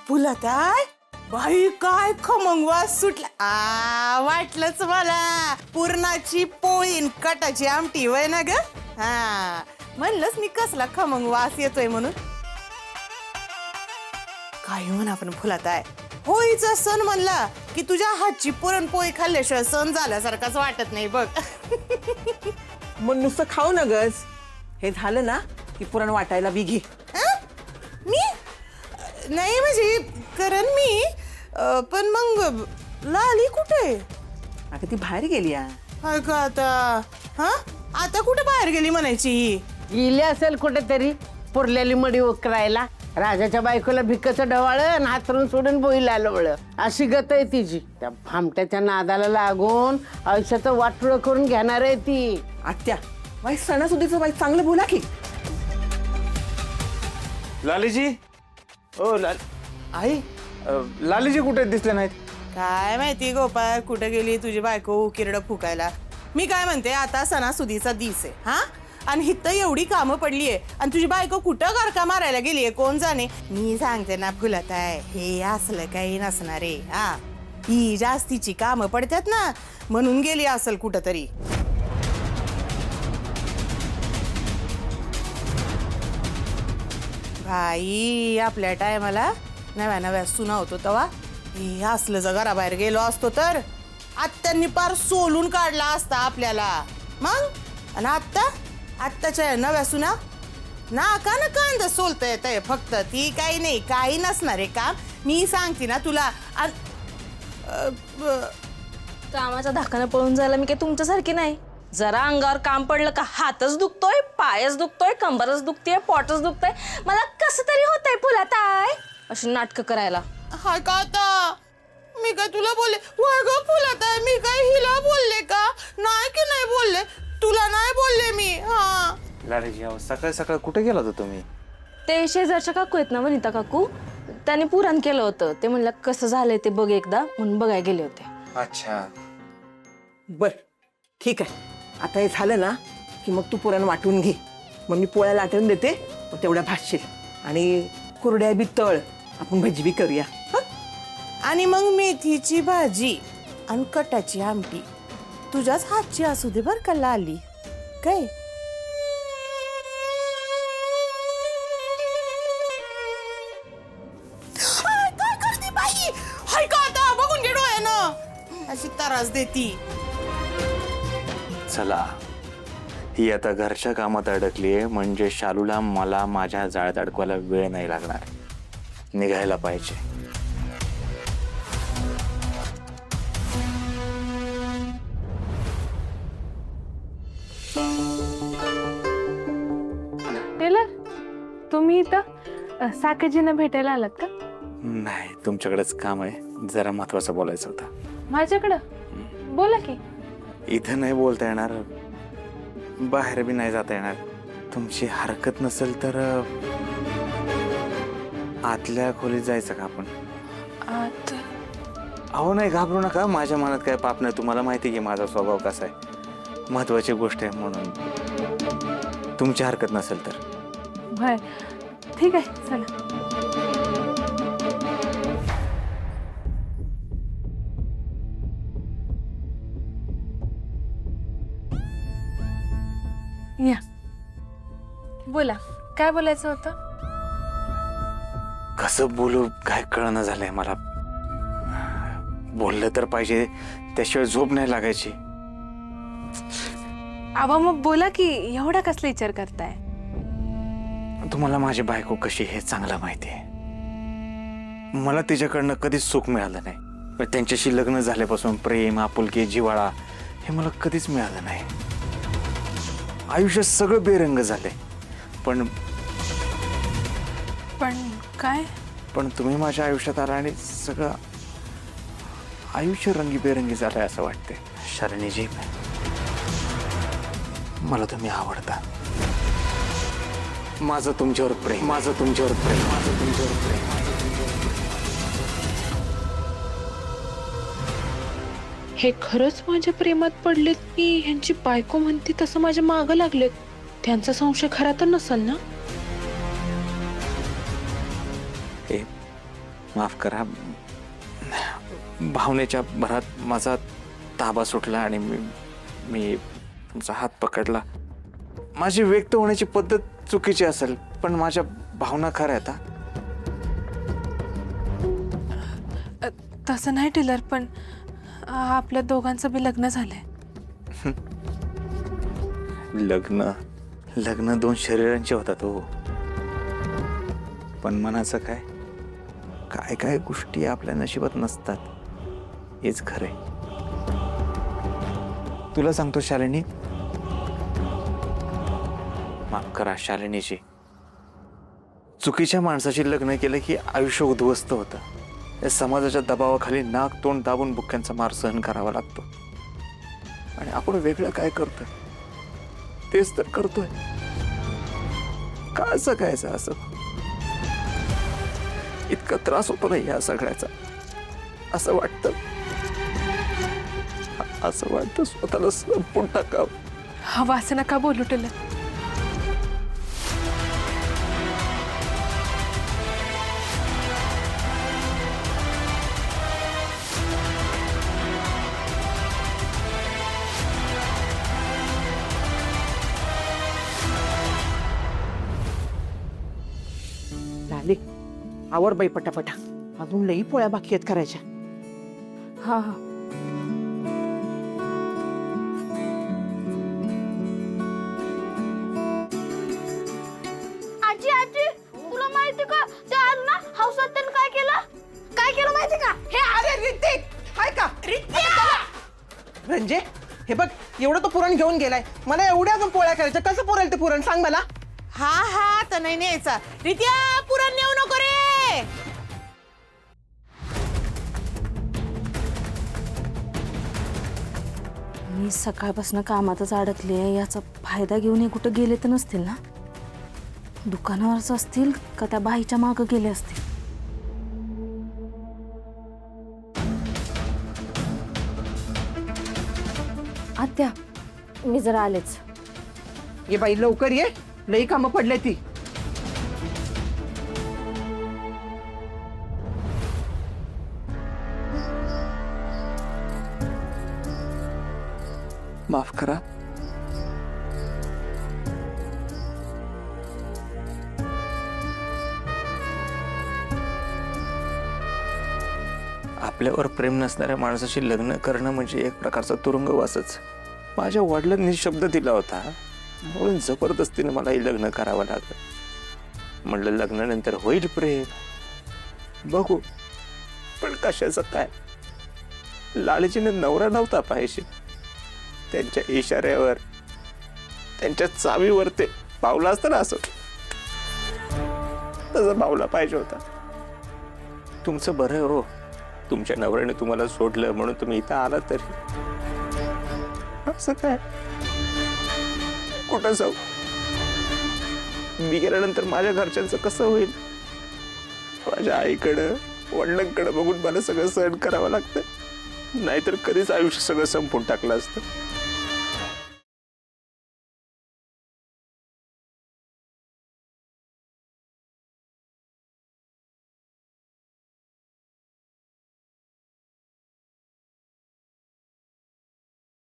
फुलताय बाई काय खमंग वास सुटला. वाटलंच मला पुरणाची पोळी न कटाची आमटी वय ना ग. म्हणलंच मी कसला खमंग वास येतोय म्हणून. काय म्हण आपण फुलताय, होळीचा सण म्हणला की तुझ्या हातची पुरणपोळी खाल्ल्याशिवाय सण झाल्यासारखाच वाटत नाही बघ. मग नुसतं खाऊ न गस, हे झालं ना की पुरण वाटायला बी घे. मी नाही म्हणजे करण मी पण मग लाली कुठे? आता ती बाहेर गेली आ. हाय का आता? आता कुठे बाहेर गेली म्हणायची? गेली असेल कुठेतरी पुरलेली मडी उकरायला. राजाच्या बायकोला भिकचं ढवाळ आणि हातरून सोडून बोईला आलं. अशी गत आहे तिची. त्या भामट्याच्या नादाला लागून आयुष्याचं वाटुळं करून घेणार आहे ती. आत्या बाई सणासुदीचं बाई चांगलं बोला की. लालीजी, ओ आई, लालीजी कुठे दिसले नाहीत? काय माहिती गोपाळ कुठे गेली तुझी बायको किरड फुकायला. मी काय म्हणते आता सणासुदीचा दिस आहे आणि हित एवढी कामं पडलीये आणि तुझी बायको कुठं गरका मारायला गेलीये कोण जाणे. मी सांगते ना फुलत आहे हे असलं काही नसणार आहे. ही जास्तीची कामं पडतात ना म्हणून गेली असेल कुठं तरी. भाई आपल्या टायमाला नव्या नव्या सुना होतो तेव्हा हे असलं जर घराबाहेर गेलो असतो तर आत्यांनी पार सोलून काढला असता आपल्याला. मग आणि आत्ताच्या नव्या सुना नाका ना कांदा सोलता येत फक्त. ती काही नाही काही नसणार आहे काम. मी सांगते ना तुला. कामाच्या धाकानं पळून जायला मी काही तुमच्यासारखी नाही. जरा अंगावर काम पडलं का हातच दुखतोय, पायच दुखतोय, कंबरच दुखतेय, पोटच दुखतंय. मला कसं तरी होतंय फुलाताय अशी नाटकं करायला. हाय का आता? मी काय तुला बोलले? वय ग फुलताय मी काय हिला बोलले का? नाही की नाही बोलले? तुला नाही बोलले मी. लालीजी, सकाळ सकाळ कुठे गेला होता तुम्ही? ते शेजारच्या काकू आहेत ना वनिता काकू, त्यांनी पुरण केलं होतं. ते म्हणलं कसं झालंय ते बघ एकदा म्हणून बघायला गेले होते. अच्छा, बर ठीक आहे. आता हे झालं ना की मग तू पुरण वाटून घे. मग मी पोळ्या लाटून देते, मग तेवढ्या भाजशील. आणि कुरड्या बी तळ, आपण भजी बी करूया. आणि मग मेथीची भाजी आणि कटाची आमटी तुझ्याच हातची असू दे बर का लाली. काय काय करते बाई? हाय का आता? बघून घे डोळ्यानं अशी त्रास देती. चला ही आता घरच्या कामात अडकलीये म्हणजे शालूला मला माझ्या जाळ्यात अडकवायला वेळ नाही लागणार. निघायला पाहिजे. टेलर, तुम्ही इथं साकेजींना भेटायला आलात का? नाही, तुमच्याकडेच काम आहे. जरा महत्वाचं बोलायचं होतं. माझ्याकडं बोला की. इथं नाही बोलता येणार, बाहेर बी नाही जाता येणार. तुमची हरकत नसेल तर आतल्या खोलीत जायचं का आपण? आत? अहो नाही, घाबरू नका. माझ्या मनात काय पाप नाही. तुम्हाला माहिती आहे की माझा स्वभाव कसा आहे. महत्वाची गोष्ट आहे म्हणून तुमची हरकत नसेल तर. बर ठीक आहे, चला. या बोला, काय बोलायचं होतं? कसं बोलू काय कळना झालंय मला. बोललं तर पाहिजे, त्याशिवाय झोप नाही लागायची. आवा मग बोला की, एवढा कसला विचार करताय? तुम्हाला माझी बायको कशी हे चांगलं माहिती आहे. मला तिच्याकडनं कधीच सुख मिळालं नाही. पण त्यांच्याशी लग्न झाल्यापासून प्रेम, आपुलकी, जिव्हाळा हे मला कधीच मिळालं नाही. आयुष्य सगळं बेरंग झाले. पण काय? पण तुम्ही माझ्या आयुष्यात आला आणि सगळं आयुष्य रंगीबेरंगी झालंय असं वाटते. शरणीजी, मला तुम्ही आवडता. माझं तुमच्यावर प्रेम, माझं तुमच्यावर प्रेम, माझं तुमच्यावर प्रेम. हे खरंच माझ्या प्रेमात पडलेत की ह्यांची बायको म्हणते तसं माझ्या मागं लागलेत? त्यांचा संशय खरा तर नसेल ना? माफ करा, भावनेच्या भरात माझा ताबा सुटला आणि मी तुमचा हात पकडला. माझी व्यक्त होण्याची पद्धत चुकीची असेल, पण माझ्या भावना खऱ्या आहेत. तसं नाही टेलर, पण आपल्या दोघांचं बी लग्न झालंय. लग्न दोन शरीरांचे होतात हो, पण मनाचं काय काय काय गोष्टी आपल्या नशिबात नसतात, हेच खरंय. तुला सांगतो शालिनी, माफ करा शालिनीची, चुकीच्या माणसाशी लग्न केलं की आयुष्य उद्ध्वस्त होतं. या समाजाच्या दबावाखाली नाक तोंड दाबून बुक्क्यांचा मार सहन करावा लागतो. आणि आपण वेगळं काय करतोय, तेच तर करतोय. का जगायचं असं? इतका त्रास होतो ना या सगळ्याचा. असं वाटतं स्वतःला संपून टाकावं. हवा असं नका बोलू टेलर. झाली, आवर बाई पटापटा, अजून लई पोळ्या बाकी आहेत करायच्या. हा हा. आजी आजी, तुला माहिती का ते आज ना हौसात काय केलं माहिती का? हे अरे ऋतिक, हाय का रंजे? हे बघ, एवढं तो पुरण घेऊन गेलाय, मला एवढ्या अजून पोळ्या करायच्या. कसं पुरेल ते पुरण सांग मला. हा तर नाही न्यायचा. रित्या, पुरण नेऊ नको रे. मी सकाळपासून कामातच अडकले आहे. याचा फायदा घेऊन हे कुठं गेले तर नसतील ना? दुकानावरच असतील का त्या बाईच्या मागं गेले असतील? आत्या, मी जरा आलेच. ये बाई लवकर ये, लई कामं पडले ती. माफ करा. आपल्यावर प्रेम नसणाऱ्या माणसाशी लग्न करणं म्हणजे एक प्रकारचा तुरुंगवासच. माझ्या वडिलांनी शब्द दिला होता, म्हणून जबरदस्तीने मलाही लग्न करावं लागलं. म्हणलं लग्नानंतर होईल प्रेम, बघू. पण कशाचं काय? लालजीने नवरा नव्हता पाहिजे. त्यांच्या इशाऱ्यावर, त्यांच्या चावीवर ते पावलं असतं ना, असं तसं पावला पाहिजे होता. तुमचं बरं हो, तुमच्या नवऱ्याने तुम्हाला सोडलं म्हणून तुम्ही इथं आला. तरी असं काय? कुठं जाऊ? मी गेल्यानंतर माझ्या घरच्यांचं कसं होईल? माझ्या आईकडं वडिलांकडे बघून मला सगळं सहन करावं लागतं. नाहीतर कधीच आयुष्य सगळं संपून टाकलं असतं.